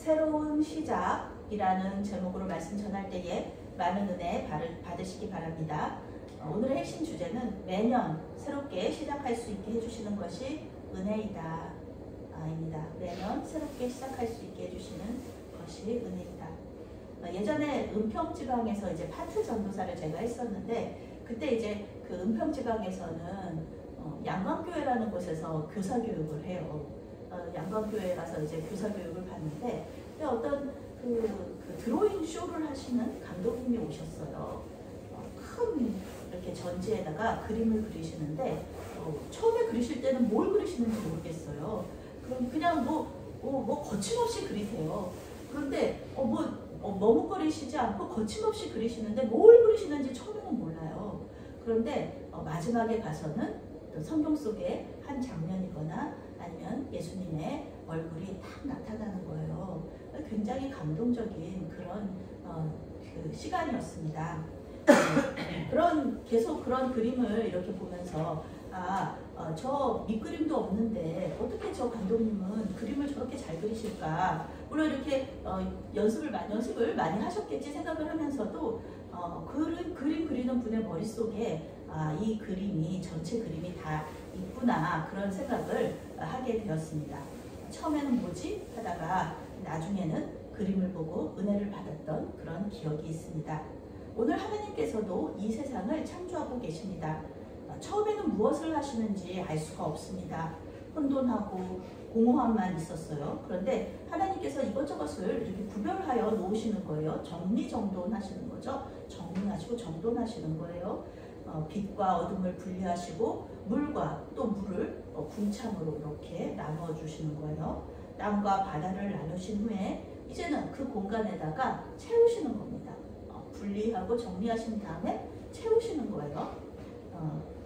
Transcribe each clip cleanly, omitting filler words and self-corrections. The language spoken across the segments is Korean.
새로운 시작이라는 제목으로 말씀 전할 때에 많은 은혜 받으시기 바랍니다. 오늘의 핵심 주제는 매년 새롭게 시작할 수 있게 해주시는 것이 은혜이다. 입니다. 매년 새롭게 시작할 수 있게 해주시는 것이 은혜이다. 예전에 은평지방에서 이제 파트 전도사를 제가 했었는데, 그때 이제 그 은평지방에서는 양광교회라는 곳에서 교사 교육을 해요. 양광교회 가서 이제 교사 교육을 받는데, 어떤 그 드로잉 쇼를 하시는 감독님이 오셨어요. 큰 이렇게 전지에다가 그림을 그리시는데, 처음에 그리실 때는 뭘 그리시는지 모르겠어요. 그럼 그냥 뭐 거침없이 그리세요. 그런데 머뭇거리시지 않고 거침없이 그리시는데 뭘 그리시는지 처음에는 몰라요. 그런데 마지막에 가서는 성경 속의 한 장면이거나 아니면 예수님의 얼굴이 딱 나타나는 거예요. 굉장히 감동적인 그런 그 시간이었습니다. 계속 그런 그림을 이렇게 보면서 저 밑그림도 없는데 어떻게 저 감독님은 그림을 저렇게 잘 그리실까? 물론 이렇게 연습을 많이 하셨겠지 생각을 하면서도 그림 그리는 분의 머릿속에 이 그림이 전체 그림이 다 있구나, 그런 생각을 하게 되었습니다. 처음에는 뭐지? 하다가 나중에는 그림을 보고 은혜를 받았던 그런 기억이 있습니다. 오늘 하나님께서도 이 세상을 창조하고 계십니다. 처음에는 무엇을 하시는지 알 수가 없습니다. 혼돈하고 공허함만 있었어요. 그런데 하나님께서 이것저것을 이렇게 구별하여 놓으시는 거예요. 정리정돈하시는 거죠. 정리하시고 정돈하시는 거예요. 빛과 어둠을 분리하시고 물과 또 물을 궁창으로 이렇게 나누어 주시는 거예요. 땅과 바다를 나누신 후에 이제는 그 공간에다가 채우시는 겁니다. 분리하고 정리하신 다음에 채우시는 거예요.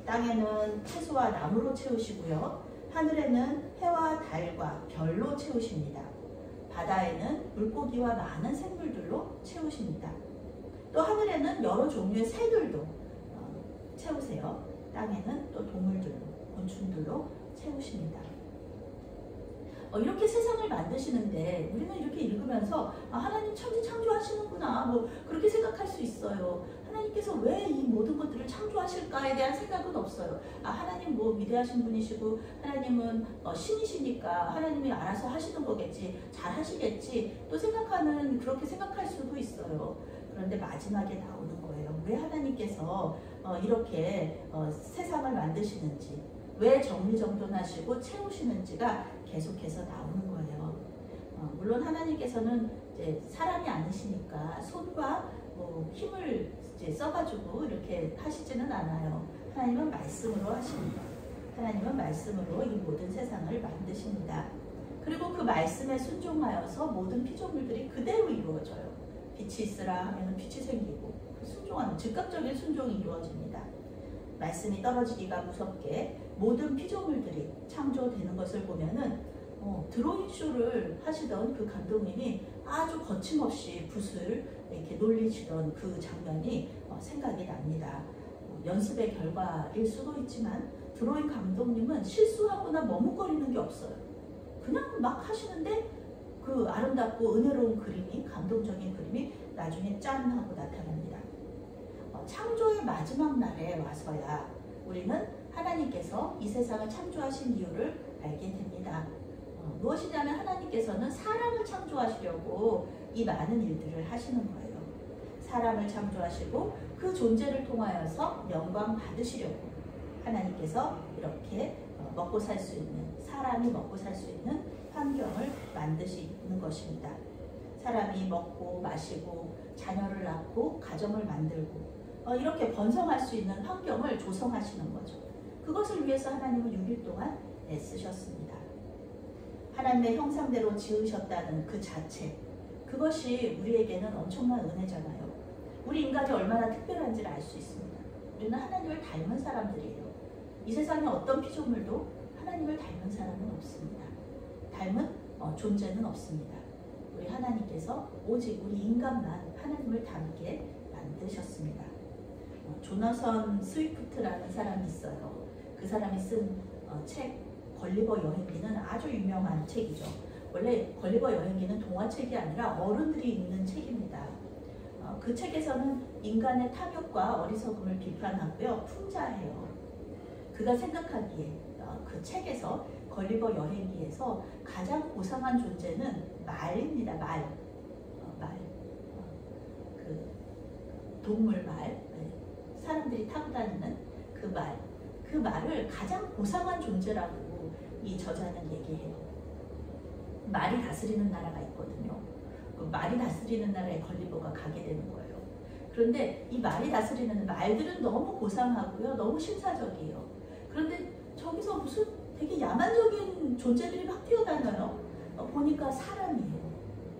땅에는 채소와 나무로 채우시고요. 하늘에는 해와 달과 별로 채우십니다. 바다에는 물고기와 많은 생물들로 채우십니다. 또 하늘에는 여러 종류의 새들도 채우세요. 땅에는 또 동물들로, 곤충들로 채우십니다. 이렇게 세상을 만드시는데 우리는 이렇게 읽으면서 하나님 천지 창조하시는구나, 그렇게 생각할 수 있어요. 하나님께서 왜 이 모든 것들을 창조하실까에 대한 생각은 없어요. 하나님 위대하신 분이시고 하나님은 신이시니까 하나님이 알아서 하시는 거겠지, 잘 하시겠지, 또 그렇게 생각할 수도 있어요. 그런데 마지막에 나오는 거예요. 왜 하나님께서 이렇게 세상을 만드시는지, 왜 정리정돈하시고 채우시는지가 계속해서 나오는 거예요. 물론 하나님께서는 이제 사람이 아니시니까 손과 힘을 이제 써가지고 이렇게 하시지는 않아요. 하나님은 말씀으로 하십니다. 하나님은 말씀으로 이 모든 세상을 만드십니다. 그리고 그 말씀에 순종하여서 모든 피조물들이 그대로 이루어져요. 빛이 있으라 하면 빛이 생기고, 순종하는 즉각적인 순종이 이루어집니다. 말씀이 떨어지기가 무섭게 모든 피조물들이 창조되는 것을 보면은 드로잉쇼를 하시던 그 감독님이 아주 거침없이 붓을 이렇게 놀리시던 그 장면이 생각이 납니다. 연습의 결과일 수도 있지만 드로잉 감독님은 실수하거나 머뭇거리는 게 없어요. 그냥 막 하시는데 그 아름답고 은혜로운 그림이, 감동적인 그림이 나중에 짠 하고 나타납니다. 창조의 마지막 날에 와서야 우리는 하나님께서 이 세상을 창조하신 이유를 알게 됩니다. 무엇이냐면 하나님께서는 사람을 창조하시려고 이 많은 일들을 하시는 거예요. 사람을 창조하시고 그 존재를 통하여서 영광 받으시려고 하나님께서 이렇게 먹고 살 수 있는, 사람이 먹고 살 수 있는 환경을 만드시는 것입니다. 사람이 먹고 마시고 자녀를 낳고 가정을 만들고 이렇게 번성할 수 있는 환경을 조성하시는 거죠. 그것을 위해서 하나님은 6일 동안 애쓰셨습니다. 하나님의 형상대로 지으셨다는 그 자체, 그것이 우리에게는 엄청난 은혜잖아요. 우리 인간이 얼마나 특별한지를 알 수 있습니다. 우리는 하나님을 닮은 사람들이에요. 이 세상에 어떤 피조물도 하나님을 닮은 사람은 없습니다. 닮은 존재는 없습니다. 우리 하나님께서 오직 우리 인간만 하나님을 닮게 만드셨습니다. 조나선 스위프트라는 사람이 있어요. 그 사람이 쓴 책 걸리버 여행기는 아주 유명한 책이죠. 원래 걸리버 여행기는 동화책이 아니라 어른들이 읽는 책입니다. 그 책에서는 인간의 탐욕과 어리석음을 비판하고요. 풍자해요. 그가 생각하기에 그 책에서 걸리버 여행기에서 가장 고상한 존재는 말입니다. 말. 그 동물 말. 사람들이 타고 다니는 그 말. 그 말을 가장 고상한 존재라고 이 저자는 얘기해요. 말이 다스리는 나라가 있거든요. 그 말이 다스리는 나라에 걸리버가 가게 되는 거예요. 그런데 이 말이 다스리는 말들은 너무 고상하고요. 너무 신사적이에요. 그런데 저기서 무슨 되게 야만적인 존재들이 막 뛰어다녀요. 보니까 사람이에요.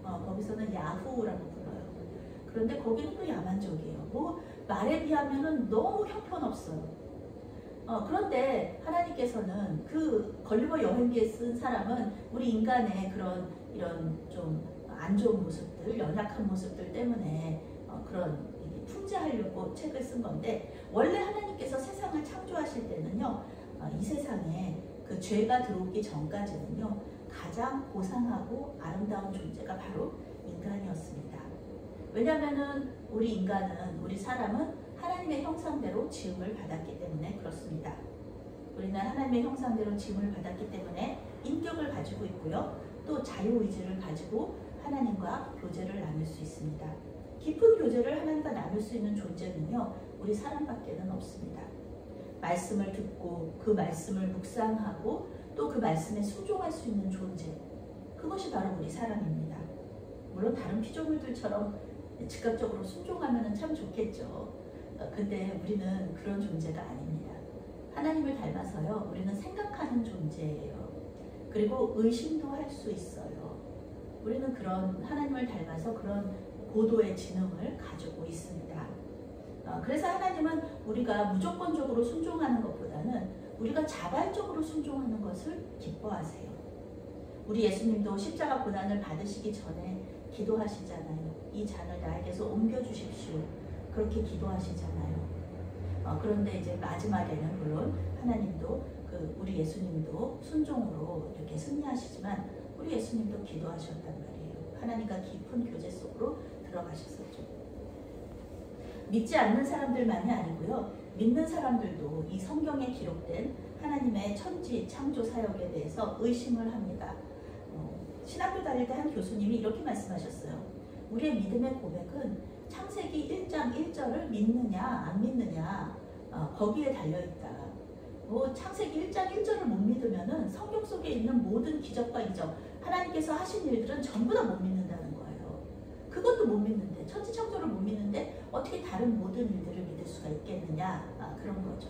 거기서는 야후라고 불러요. 그런데 거기는 또 야만적이에요. 뭐 말에 비하면은 너무 형편없어요. 그런데 하나님께서는 그 걸리버 여행기에 쓴 사람은 우리 인간의 그런 이런 좀 안 좋은 모습들, 연약한 모습들 때문에 그런 풍자하려고 책을 쓴 건데, 원래 하나님께서 세상을 창조하실 때는요, 이 세상에 그 죄가 들어오기 전까지는요, 가장 고상하고 아름다운 존재가 바로 인간이었습니다. 왜냐하면은 우리 인간은, 우리 사람은 하나님의 형상대로 지음을 받았기 때문에 그렇습니다. 우리는 하나님의 형상대로 지음을 받았기 때문에 인격을 가지고 있고요. 또 자유의지를 가지고 하나님과 교제를 나눌 수 있습니다. 깊은 교제를 하나님과 나눌 수 있는 존재는요, 우리 사람밖에는 없습니다. 말씀을 듣고 그 말씀을 묵상하고 또 그 말씀에 순종할 수 있는 존재, 그것이 바로 우리 사람입니다. 물론 다른 피조물들처럼 즉각적으로 순종하면 참 좋겠죠. 근데 우리는 그런 존재가 아닙니다. 하나님을 닮아서요, 우리는 생각하는 존재예요. 그리고 의심도 할 수 있어요. 우리는 그런 하나님을 닮아서 그런 고도의 지능을 가지고 있습니다. 그래서 하나님은 우리가 무조건적으로 순종하는 것보다는 우리가 자발적으로 순종하는 것을 기뻐하세요. 우리 예수님도 십자가 고난을 받으시기 전에 기도하시잖아요. 이 잔을 나에게서 옮겨주십시오. 그렇게 기도하시잖아요. 그런데 이제 마지막에는 물론 하나님도 우리 예수님도 순종으로 이렇게 승리하시지만 우리 예수님도 기도하셨단 말이에요. 하나님과 깊은 교제 속으로 들어가셨었죠. 믿지 않는 사람들만이 아니고요, 믿는 사람들도 이 성경에 기록된 하나님의 천지 창조 사역에 대해서 의심을 합니다. 신학교 다닐 때 한 교수님이 이렇게 말씀하셨어요. 우리의 믿음의 고백은 창세기 1장 1절을 믿느냐 안 믿느냐 거기에 달려있다. 창세기 1장 1절을 못 믿으면은 성경 속에 있는 모든 기적과 이적, 하나님께서 하신 일들은 전부 다 못 믿는다는 거예요. 그것도 못 믿는데, 천지 창조를 못 믿는데 어떻게 다른 모든 일들을 믿을 수가 있겠느냐, 그런 거죠.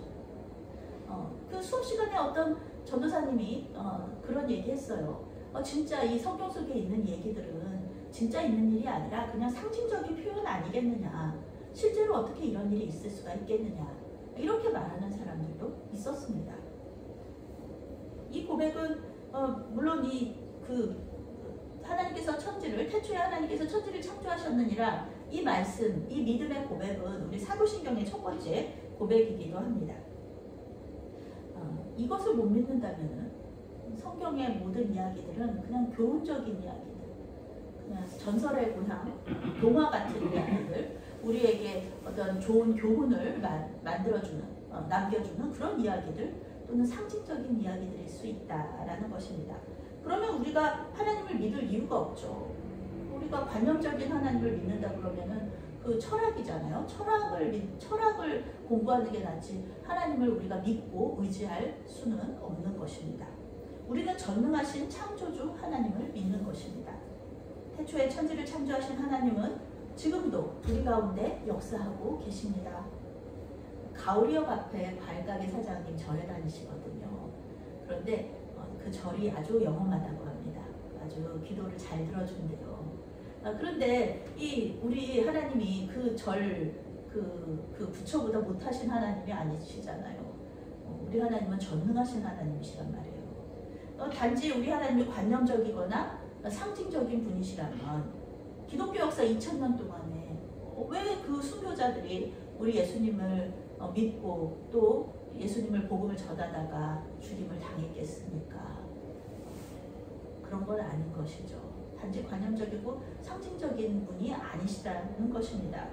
그 수업 시간에 어떤 전도사님이 그런 얘기 했어요. 진짜 이 성경 속에 있는 얘기들은 진짜 있는 일이 아니라 그냥 상징적인 표현 아니겠느냐, 실제로 어떻게 이런 일이 있을 수가 있겠느냐, 이렇게 말하는 사람들도 있었습니다. 이 고백은 물론 하나님께서 태초에 하나님께서 천지를 창조하셨느니라, 이 말씀, 이 믿음의 고백은 우리 사도신경의 첫 번째 고백이기도 합니다. 이것을 못 믿는다면 성경의 모든 이야기들은 그냥 교훈적인 이야기들, 그냥 전설의 고향, 동화 같은 이야기들, 우리에게 어떤 좋은 교훈을 만들어주는, 남겨주는 그런 이야기들, 또는 상징적인 이야기들일 수 있다라는 것입니다. 그러면 우리가 하나님을 믿을 이유가 없죠. 우리가 관념적인 하나님을 믿는다 그러면은 그 철학이잖아요. 철학을 공부하는 게 낫지 하나님을 우리가 믿고 의지할 수는 없는 것입니다. 우리는 전능하신 창조주 하나님을 믿는 것입니다. 태초에 천지를 창조하신 하나님은 지금도 우리 가운데 역사하고 계십니다. 가오리역 앞에 과일가게 사장님 절에 다니시거든요. 그런데 그 절이 아주 영험하다고 합니다. 아주 기도를 잘 들어준대요. 그런데 우리 하나님이 그 부처보다 못하신 하나님이 아니시잖아요. 우리 하나님은 전능하신 하나님이시란 말이에요. 단지 우리 하나님이 관념적이거나 상징적인 분이시라면 기독교 역사 2000년 동안에 왜 그 순교자들이 우리 예수님을 믿고 또 예수님을 복음을 전하다가 죽임을 당했겠습니까? 그런 건 아닌 것이죠. 단지 관념적이고 상징적인 분이 아니시라는 것입니다.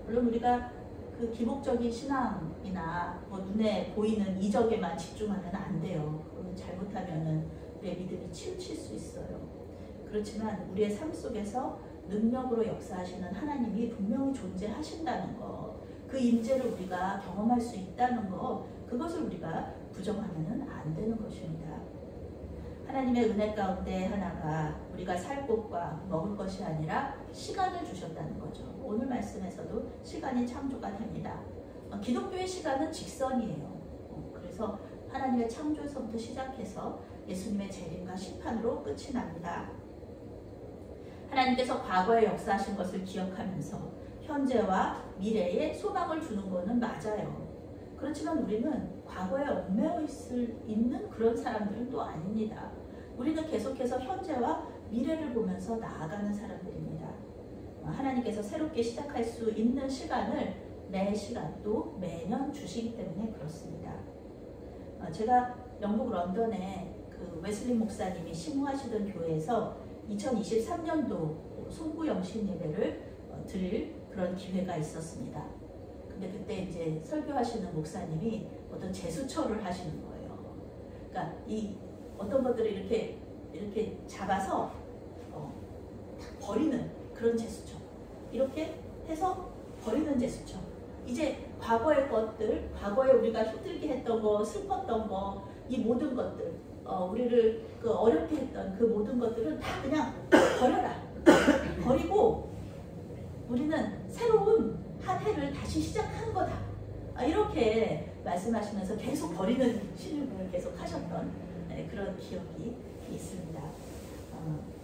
물론 우리가 그 기복적인 신앙이나 뭐 눈에 보이는 이적에만 집중하면 안 돼요. 그러면 잘못하면은 우리의 믿음이 치우칠 수 있어요. 그렇지만 우리의 삶 속에서 능력으로 역사하시는 하나님이 분명히 존재하신다는 것, 그 임재를 우리가 경험할 수 있다는 것, 그것을 우리가 부정하면 안 되는 것입니다. 하나님의 은혜 가운데 하나가 우리가 살 곳과 먹을 것이 아니라 시간을 주셨다는 거죠. 오늘 말씀에서도 시간이 창조가 됩니다. 기독교의 시간은 직선이에요. 그래서 하나님의 창조에서부터 시작해서 예수님의 재림과 심판으로 끝이 납니다. 하나님께서 과거에 역사하신 것을 기억하면서 현재와 미래에 소망을 주는 것은 맞아요. 그렇지만 우리는 과거에 얽매여 있는 그런 사람들은 또 아닙니다. 우리는 계속해서 현재와 미래를 보면서 나아가는 사람들입니다. 하나님께서 새롭게 시작할 수 있는 시간을 매 시간도 매년 주시기 때문에 그렇습니다. 제가 영국 런던에 그 웨슬리 목사님이 심무하시던 교회에서 2023년도 송구영신 예배를 드릴 그런 기회가 있었습니다. 근데 그때 이제 설교하시는 목사님이 어떤 제수처를 하시는 거예요. 그러니까 이 어떤 것들을 이렇게 잡아서 버리는 그런 제수처. 이렇게 해서 버리는 제수처. 이제 과거의 것들, 과거에 우리가 힘들게 했던 거, 슬펐던 거, 이 모든 것들, 우리를 그 어렵게 했던 그 모든 것들은 다 그냥 버려라. 버리고 우리는 새로운 한 해를 다시 시작하는 거다. 이렇게 말씀하시면서 계속 버리는 신유를 계속 하셨던 그런 기억이 있습니다.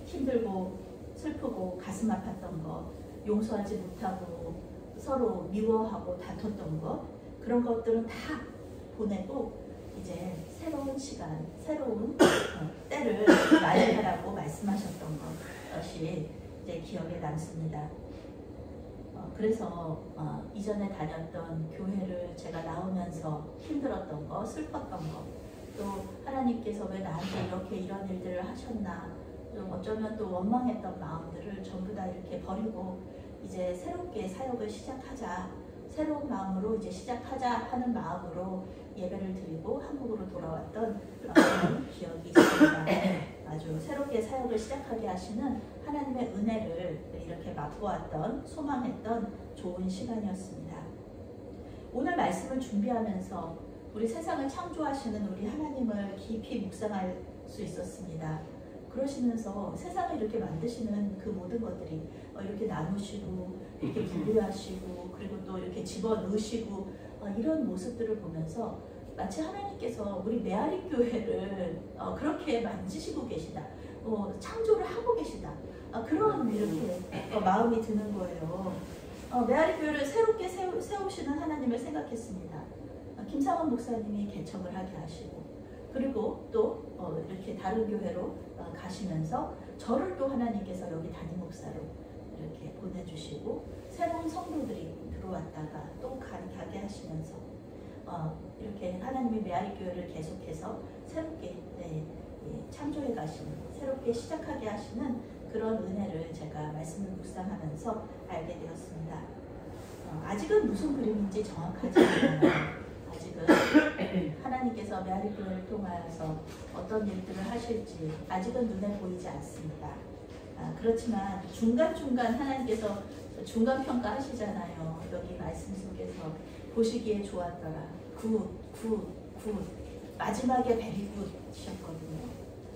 힘들고 슬프고 가슴 아팠던 거, 용서하지 못하고 서로 미워하고 다퉜던 것, 그런 것들은 다 보내고 이제 새로운 시간, 새로운 때를 맞이하라고 말씀하셨던 것이 이제 기억에 남습니다. 그래서 이전에 다녔던 교회를 제가 나오면서 힘들었던 거, 슬펐던 거, 또 하나님께서 왜 나한테 이렇게 이런 일들을 하셨나, 좀 어쩌면 또 원망했던 마음들을 전부 다 이렇게 버리고 이제 새롭게 사역을 시작하자, 새로운 마음으로 이제 시작하자 하는 마음으로 예배를 드리고 한국으로 돌아왔던 그런 기억이 있습니다. 아주 새롭게 사역을 시작하게 하시는 하나님의 은혜를 이렇게 맛보았던, 소망했던 좋은 시간이었습니다. 오늘 말씀을 준비하면서 우리 세상을 창조하시는 우리 하나님을 깊이 묵상할 수 있었습니다. 그러시면서 세상을 이렇게 만드시는 그 모든 것들이 이렇게 나누시고 이렇게 분류하시고 그리고 또 이렇게 집어넣으시고 이런 모습들을 보면서 마치 하나님께서 우리 메아리 교회를 그렇게 만지시고 계시다, 창조를 하고 계시다, 그런 이렇게 마음이 드는 거예요. 메아리 교회를 새롭게 세우시는 하나님을 생각했습니다. 김상원 목사님이 개척을 하게 하시고, 그리고 또 이렇게 다른 교회로 가시면서 저를 또 하나님께서 여기 담임 목사로 이렇게 보내주시고, 새로운 성도들이 들어왔다가 또 가게 하시면서 이렇게 하나님의 메아리 교회를 계속해서 새롭게 창조해 가시는, 새롭게 시작하게 하시는 그런 은혜를 제가 말씀을 묵상하면서 알게 되었습니다. 아직은 무슨 그림인지 정확하지 않아요. 아직은 하나님께서 메아리 교회를 통하여서 어떤 일들을 하실지 아직은 눈에 보이지 않습니다. 그렇지만 중간중간 하나님께서 중간평가 하시잖아요. 여기 말씀 속에서 보시기에 좋았더라, 굿, 마지막에 베리 굿이셨거든요.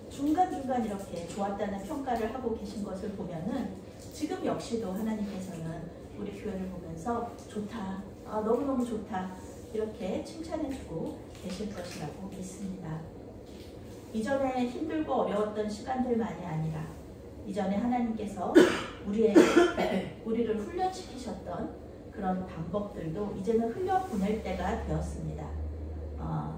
중간중간 이렇게 좋았다는 평가를 하고 계신 것을 보면은 지금 역시도 하나님께서는 우리 교회를 보면서 좋다, 너무너무 좋다, 이렇게 칭찬해주고 계실 것이라고 믿습니다. 이전에 힘들고 어려웠던 시간들만이 아니라 이전에 하나님께서 우리를 훈련시키셨던 그런 방법들도 이제는 흘려보낼 때가 되었습니다.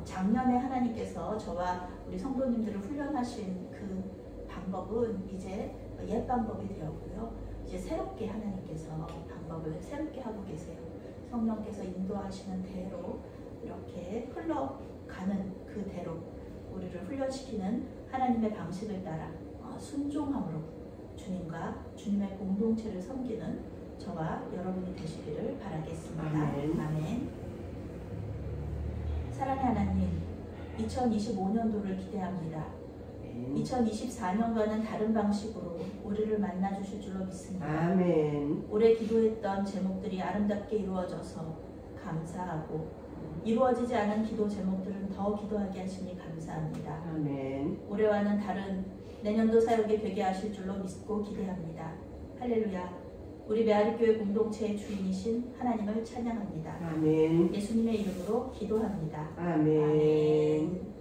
작년에 하나님께서 저와 우리 성도님들을 훈련하신 그 방법은 이제 옛 방법이 되었고요. 이제 새롭게 하나님께서 방법을 새롭게 하고 계세요. 성령께서 인도하시는 대로 이렇게 흘러가는 그대로 우리를 훈련시키는 하나님의 방식을 따라 순종함으로 주님과 주님의 공동체를 섬기는 저와 여러분이 되시기를 바라겠습니다. 아멘. 아멘. 사랑의 하나님, 2025년도를 기대합니다. 2024년과는 다른 방식으로 우리를 만나 주실 줄로 믿습니다. 아멘. 올해 기도했던 제목들이 아름답게 이루어져서 감사하고, 이루어지지 않은 기도 제목들은 더 기도하게 하시니 감사합니다. 아멘. 올해와는 다른 내년도 사역에 되게 하실 줄로 믿고 기대합니다. 할렐루야. 우리 메아리교회 공동체의 주인이신 하나님을 찬양합니다. 아멘. 예수님의 이름으로 기도합니다. 아멘. 아멘.